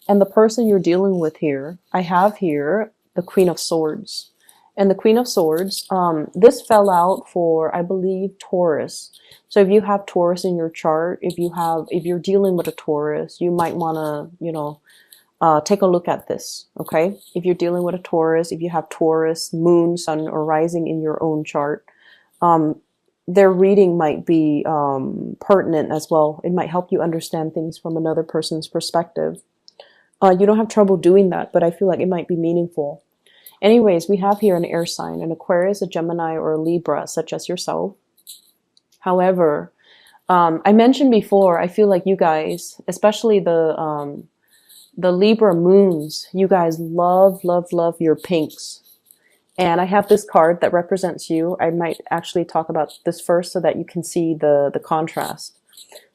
And the person you're dealing with here, I have here the Queen of Swords. And the Queen of Swords, this fell out for, I believe, Taurus. So if you have Taurus in your chart, if you're dealing with a Taurus, you might want to, take a look at this, okay? If you're dealing with a Taurus, if you have Taurus, moon, sun, or rising in your own chart, their reading might be pertinent as well. It might help you understand things from another person's perspective. You don't have trouble doing that, but I feel like it might be meaningful. Anyways, we have here an air sign, an Aquarius, a Gemini, or a Libra, such as yourself. However, I mentioned before, I feel like you guys, especially the Libra moons, you guys love, love, love your pinks. And I have this card that represents you. I might actually talk about this first so that you can see the contrast.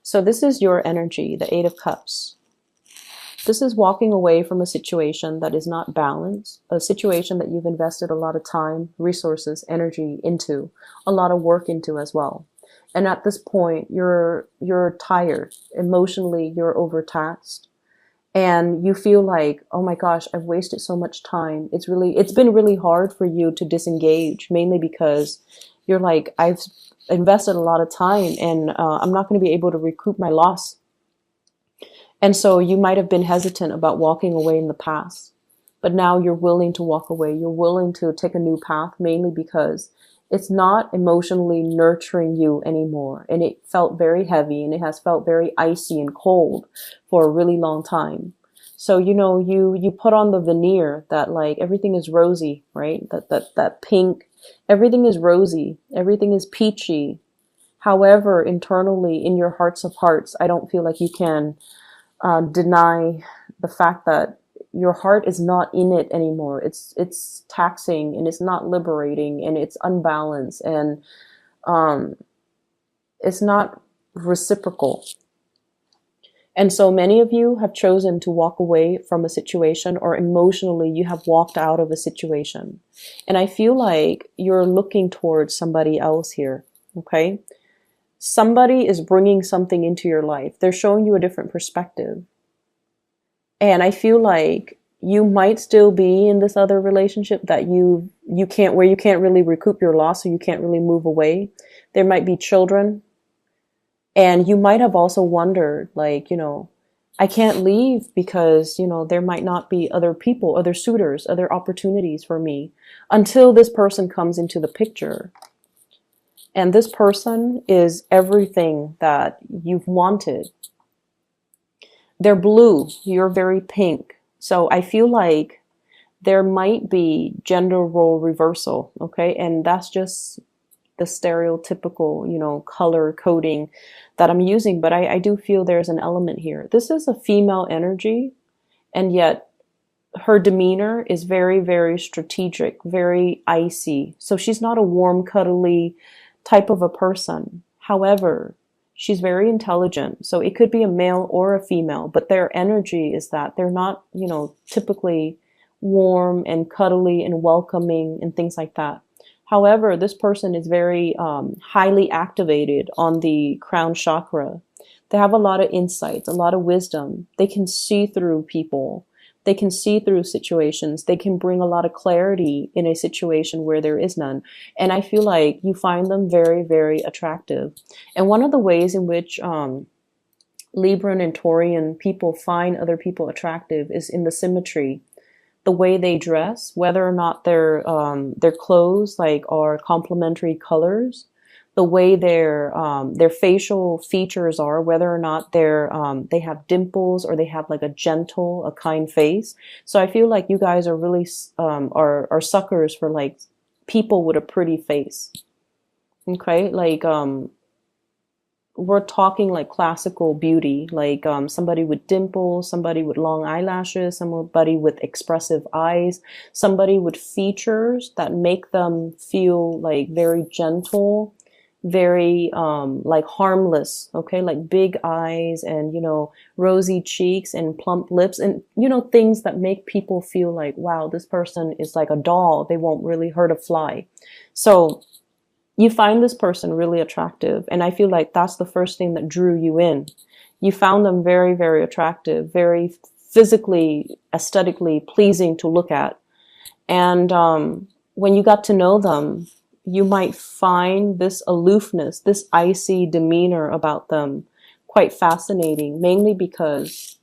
So this is your energy, the Eight of Cups. This is walking away from a situation that is not balanced, a situation that you've invested a lot of time, resources, energy into, a lot of work into as well. And at this point, you're tired. Emotionally, you're overtaxed. And you feel like, oh my gosh, I've wasted so much time. It's been really hard for you to disengage, mainly because you're like, I've invested a lot of time and I'm not going to be able to recoup my loss. And so you might have been hesitant about walking away in the past, but now you're willing to walk away. You're willing to take a new path, mainly because it's not emotionally nurturing you anymore. And it felt very heavy and it has felt very icy and cold for a really long time. So, you put on the veneer that like everything is rosy, right? That pink, everything is rosy. Everything is peachy. However, internally in your hearts of hearts, I don't feel like you can deny the fact that your heart is not in it anymore. It's taxing and it's not liberating and it's unbalanced and it's not reciprocal. And so many of you have chosen to walk away from a situation, or emotionally you have walked out of a situation. And I feel like you're looking towards somebody else here, okay? Somebody is bringing something into your life. They're showing you a different perspective. And I feel like you might still be in this other relationship that you can't really recoup your loss, so you can't really move away. There might be children. And you might have also wondered, like, I can't leave because, there might not be other people, other suitors, other opportunities for me until this person comes into the picture. And this person is everything that you've wanted. They're blue. You're very pink. So I feel like there might be gender role reversal. Okay. And that's just the stereotypical, color coding that I'm using. But I do feel there's an element here. This is a female energy. And yet her demeanor is very, very strategic, very icy. So she's not a warm, cuddly type of a person. However, she's very intelligent. So it could be a male or a female, but their energy is that they're not, typically warm and cuddly and welcoming and things like that. However, this person is very highly activated on the crown chakra. They have a lot of insights, a lot of wisdom. They can see through people. They can see through situations. They can bring a lot of clarity in a situation where there is none. And I feel like you find them very, very attractive. And one of the ways in which Libran and Taurian people find other people attractive is in the symmetry. The way they dress, whether or not their clothes are complementary colors, the way their facial features are, whether or not they have dimples or they have like a gentle, a kind face. So I feel like you guys are really are suckers for like people with a pretty face. Okay, like we're talking like classical beauty, like somebody with dimples, somebody with long eyelashes, somebody with expressive eyes, somebody with features that make them feel like very gentle, very like harmless, okay, like big eyes and rosy cheeks and plump lips and things that make people feel like, wow, this person is like a doll, they won't really hurt a fly. So you find this person really attractive, and I feel like that's the first thing that drew you in. You found them very, very attractive, very physically, aesthetically pleasing to look at. And when you got to know them, you might find this aloofness, this icy demeanor about them quite fascinating, mainly because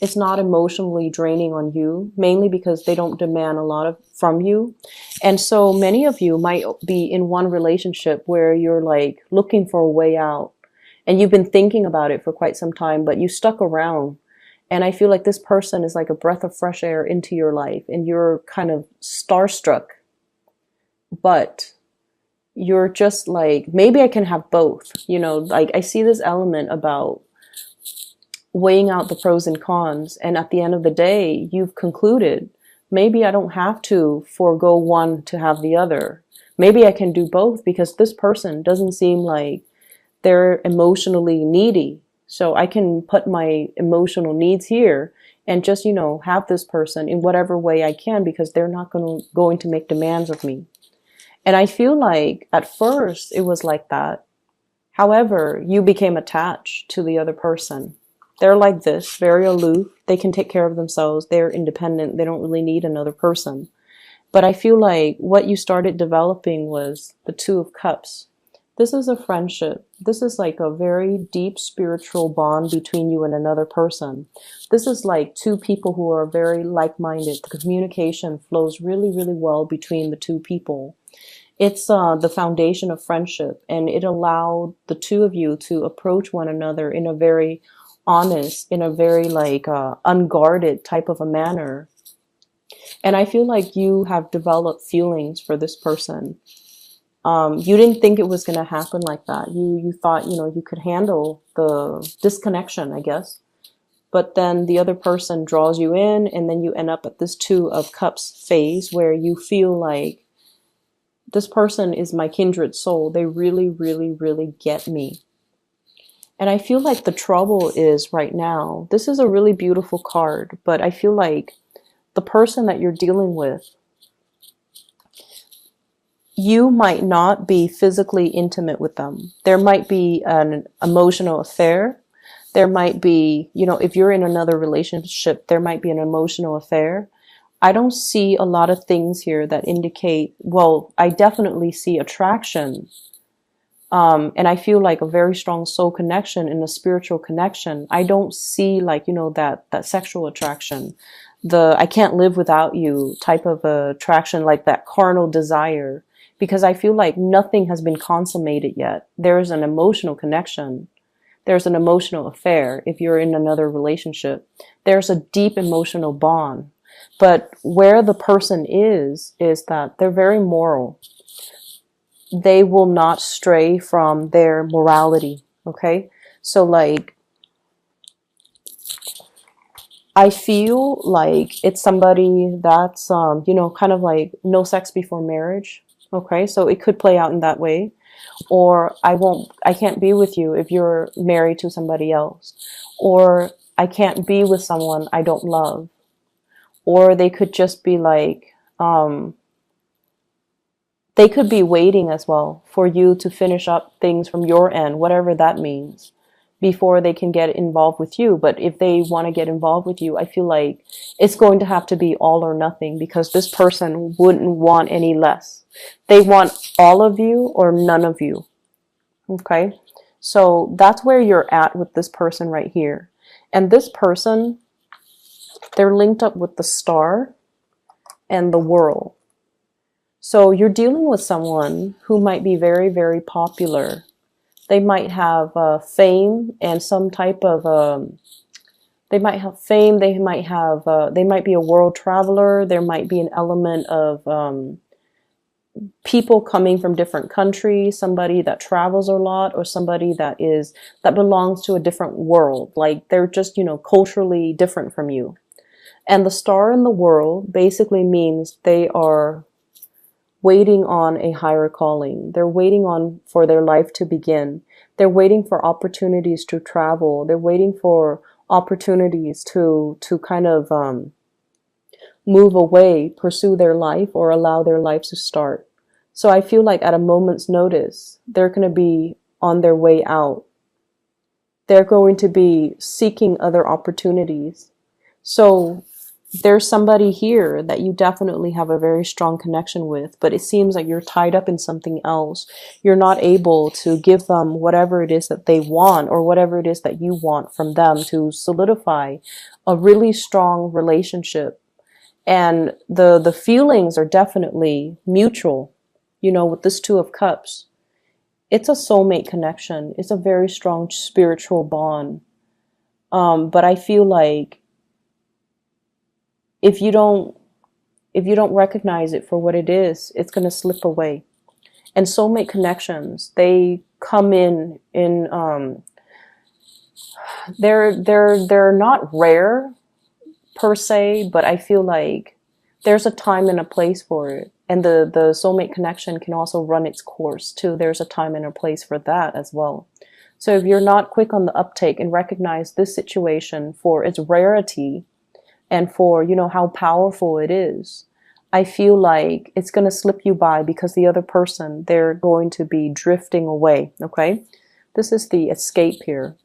it's not emotionally draining on you, mainly because they don't demand a lot of from you. And so many of you might be in one relationship where you're like looking for a way out, and you've been thinking about it for quite some time, but you stuck around. And I feel like this person is like a breath of fresh air into your life, and you're kind of starstruck, but you're just like, maybe I can have both, you know, like I see this element about weighing out the pros and cons. And at the end of the day, you've concluded, maybe I don't have to forego one to have the other. Maybe I can do both because this person doesn't seem like they're emotionally needy. So I can put my emotional needs here and just, you know, have this person in whatever way I can because they're not going to make demands of me. And I feel like at first it was like that. However, you became attached to the other person. They're like this, very aloof. They can take care of themselves. They're independent. They don't really need another person. But I feel like what you started developing was the Two of Cups. This is a friendship. This is like a very deep spiritual bond between you and another person. This is like two people who are very like-minded. The communication flows really, really well between the two people. It's the foundation of friendship, and it allowed the two of you to approach one another in a very honest, in a very like unguarded type of a manner. And I feel like you have developed feelings for this person. You didn't think it was going to happen like that. You thought, you know, you could handle the disconnection, I guess. But then the other person draws you in, and then you end up at this Two of Cups phase where you feel like this person is my kindred soul. They really, really, really get me. And I feel like the trouble is right now, this is a really beautiful card, but I feel like the person that you're dealing with, you might not be physically intimate with them. There might be an emotional affair. There might be, you know, if you're in another relationship, there might be an emotional affair. I don't see a lot of things here that indicate, well, I definitely see attraction. And I feel like a very strong soul connection and a spiritual connection. I don't see like, you know, that sexual attraction, the I can't live without you type of attraction, like that carnal desire, because I feel like nothing has been consummated yet. There's an emotional connection. There's an emotional affair. If you're in another relationship, there's a deep emotional bond. But where the person is that they're very moral. They will not stray from their morality. Okay. So like, I feel like it's somebody that's, you know, kind of like no sex before marriage. Okay. So it could play out in that way. Or I can't be with you if you're married to somebody else. Or I can't be with someone I don't love. Or they could just be like, they could be waiting as well for you to finish up things from your end, whatever that means, before they can get involved with you. But if they want to get involved with you, I feel like it's going to have to be all or nothing, because this person wouldn't want any less. They want all of you or none of you. Okay? So that's where you're at with this person right here. And this person, they're linked up with the Star and the World. So you're dealing with someone who might be very, very popular. They might have fame and some type of, they might have fame, they might be a world traveler. There might be an element of people coming from different countries, somebody that travels a lot, or somebody that belongs to a different world. Like they're just, you know, culturally different from you. And the Star in the World basically means they are waiting on a higher calling. They're waiting on for their life to begin. They're waiting for opportunities to travel. They're waiting for opportunities to kind of move away, pursue their life, or allow their lives to start. So I feel like at a moment's notice, they're going to be on their way out. They're going to be seeking other opportunities. So there's somebody here that you definitely have a very strong connection with, but it seems like you're tied up in something else. You're not able to give them whatever it is that they want or whatever it is that you want from them to solidify a really strong relationship. And the feelings are definitely mutual, with this Two of Cups. It's a soulmate connection. It's a very strong spiritual bond. But I feel like if you don't recognize it for what it is, it's going to slip away. And soulmate connections, they come in they're not rare per se, but I feel like there's a time and a place for it. And the soulmate connection can also run its course too. There's a time and a place for that as well. So if you're not quick on the uptake and recognize this situation for its rarity and for, how powerful it is, I feel like it's going to slip you by because the other person, they're going to be drifting away. Okay. This is the escape here.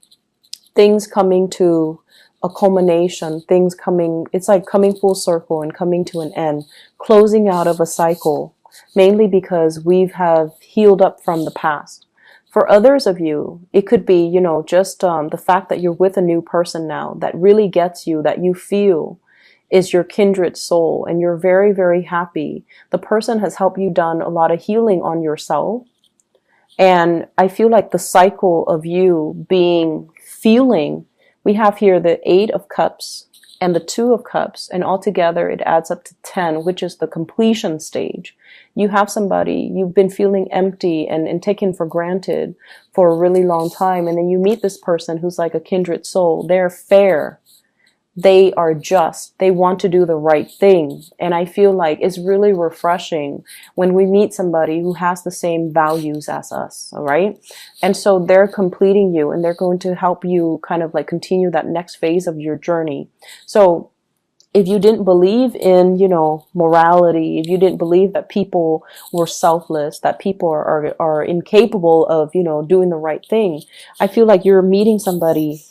Things coming to a culmination, it's like coming full circle and coming to an end, closing out of a cycle, mainly because have healed up from the past. For others of you, it could be, just the fact that you're with a new person now that really gets you, that you feel is your kindred soul, and you're very, very happy. The person has helped you done a lot of healing on yourself. And I feel like the cycle of you feeling, we have here the 8 of Cups and the 2 of Cups, and altogether it adds up to 10, which is the completion stage. You have somebody, you've been feeling empty and taken for granted for a really long time, and then you meet this person who's like a kindred soul. They're fair. They are just. They want to do the right thing. And I feel like it's really refreshing when we meet somebody who has the same values as us, all right? And so they're completing you, and they're going to help you kind of like continue that next phase of your journey. So if you didn't believe in, morality, if you didn't believe that people were selfless, that people are incapable of, doing the right thing, I feel like you're meeting somebody.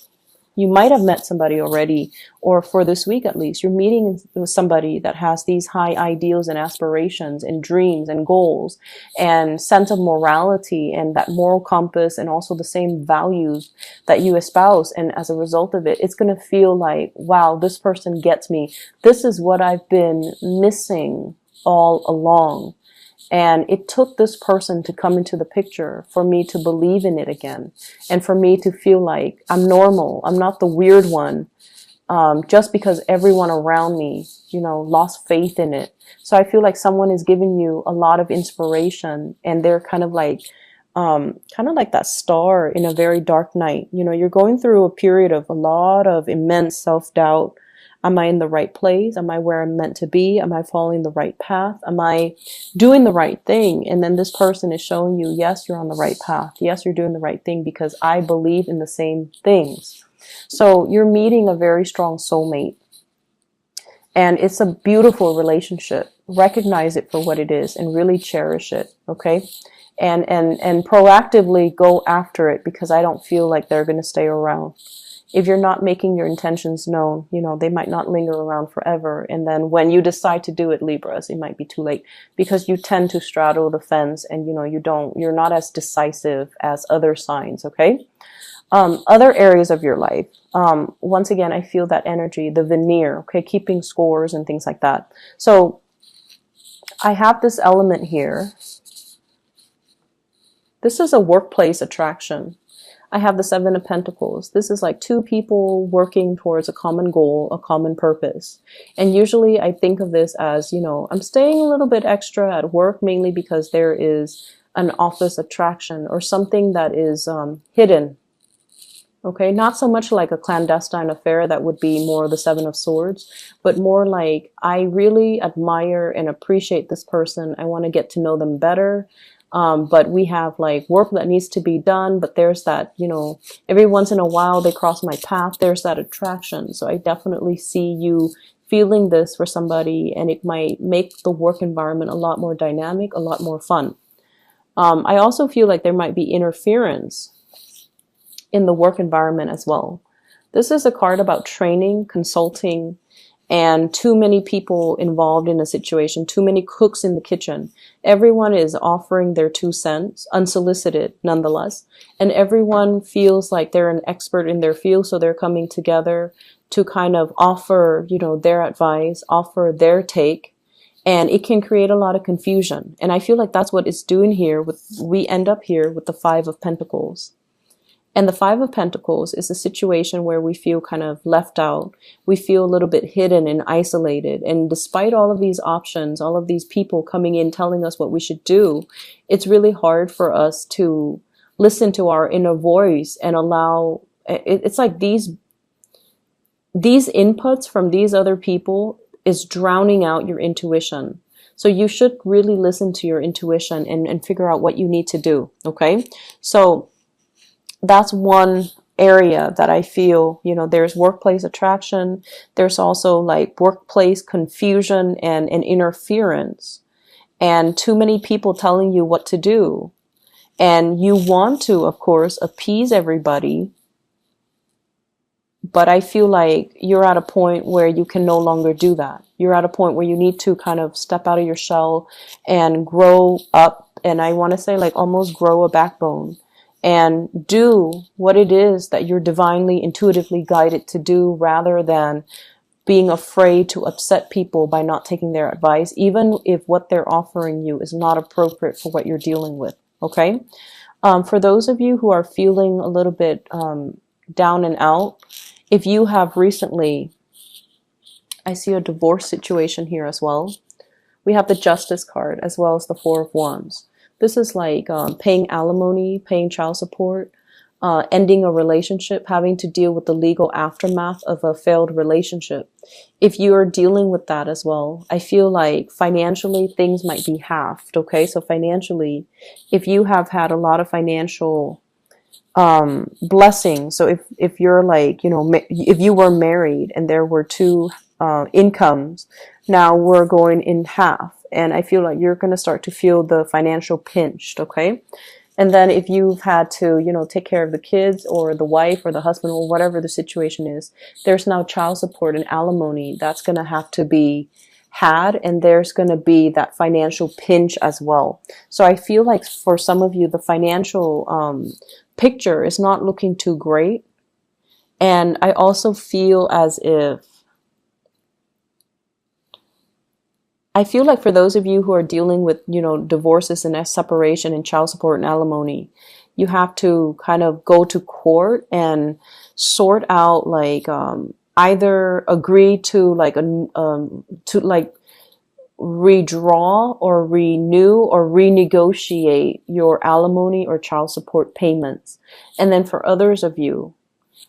You might have met somebody already, or for this week at least, you're meeting with somebody that has these high ideals and aspirations and dreams and goals and sense of morality and that moral compass and also the same values that you espouse. And as a result of it, it's going to feel like, wow, this person gets me. This is what I've been missing all along. And it took this person to come into the picture for me to believe in it again. And for me to feel like I'm normal. I'm not the weird one. Just because everyone around me, lost faith in it. So I feel like someone is giving you a lot of inspiration, and they're kind of like that star in a very dark night. You're going through a period of a lot of immense self-doubt. Am I in the right place? Am I where I'm meant to be? Am I following the right path? Am I doing the right thing? And then this person is showing you, yes, you're on the right path. Yes, you're doing the right thing because I believe in the same things. So you're meeting a very strong soulmate. And it's a beautiful relationship. Recognize it for what it is and really cherish it, okay? And proactively go after it, because I don't feel like they're going to stay around. If you're not making your intentions known, they might not linger around forever. And then when you decide to do it, Libras, it might be too late, because you tend to straddle the fence and, you're not as decisive as other signs. Okay. Other areas of your life. Once again, I feel that energy, the veneer, okay, keeping scores and things like that. So I have this element here. This is a workplace attraction. I have the 7 of Pentacles. This is like 2 people working towards a common goal, a common purpose. And usually I think of this as, I'm staying a little bit extra at work, mainly because there is an office attraction or something that is hidden. Okay, not so much like a clandestine affair, that would be more the 7 of Swords, but more like I really admire and appreciate this person. I want to get to know them better. But we have like work that needs to be done, but there's that, every once in a while they cross my path. There's that attraction. So I definitely see you feeling this for somebody, and it might make the work environment a lot more dynamic, a lot more fun. I also feel like there might be interference in the work environment as well. This is a card about training, consulting, and too many people involved in a situation, too many cooks in the kitchen. Everyone is offering their 2 cents, unsolicited nonetheless, and everyone feels like they're an expert in their field, so they're coming together to kind of offer, their advice, offer their take, and it can create a lot of confusion. And I feel like that's what it's doing here. We end up here with the Five of Pentacles. And the Five of Pentacles is a situation where we feel kind of left out. We feel a little bit hidden and isolated. And despite all of these options, all of these people coming in telling us what we should do, it's really hard for us to listen to our inner voice and allow, it's like these inputs from these other people is drowning out your intuition. So you should really listen to your intuition and figure out what you need to do. Okay. So that's one area that I feel, there's workplace attraction. There's also like workplace confusion and interference, and too many people telling you what to do. And you want to, of course, appease everybody. But I feel like you're at a point where you can no longer do that. You're at a point where you need to kind of step out of your shell and grow up. And I want to say like almost grow a backbone and do what it is that you're divinely, intuitively guided to do, rather than being afraid to upset people by not taking their advice, even if what they're offering you is not appropriate for what you're dealing with. Okay. For those of you who are feeling a little bit down and out, if you have recently, I see a divorce situation here as well. We have the Justice card as well as the Four of Wands. This is like paying alimony, paying child support, ending a relationship, having to deal with the legal aftermath of a failed relationship. If you are dealing with that as well, I feel like financially things might be halved. Okay, so financially, if you have had a lot of financial blessings, so if you're like, if you were married and there were two incomes, now we're going in half. And I feel like you're going to start to feel the financial pinched, okay? And then if you've had to, take care of the kids or the wife or the husband or whatever the situation is, there's now child support and alimony that's going to have to be had, and there's going to be that financial pinch as well. So I feel like for some of you, the financial picture is not looking too great. And I also feel as if, I feel like for those of you who are dealing with, divorces and separation and child support and alimony, you have to kind of go to court and sort out like either agree to like redraw or renew or renegotiate your alimony or child support payments. And then for others of you,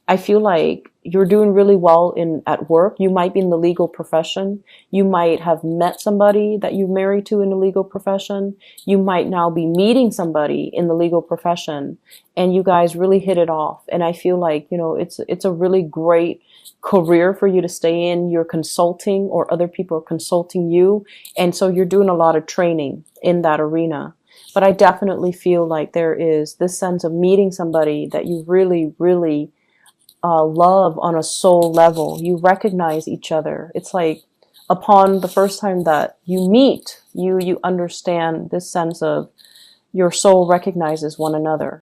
I feel like you're doing really well at work. You might be in the legal profession. You might have met somebody that you're married to in the legal profession. You might now be meeting somebody in the legal profession, and you guys really hit it off. And I feel like, it's a really great career for you to stay in. You're consulting, or other people are consulting you. And so you're doing a lot of training in that arena. But I definitely feel like there is this sense of meeting somebody that you really, really love on a soul level. You recognize each other. It's like upon the first time that you meet, you understand this sense of your soul recognizes one another.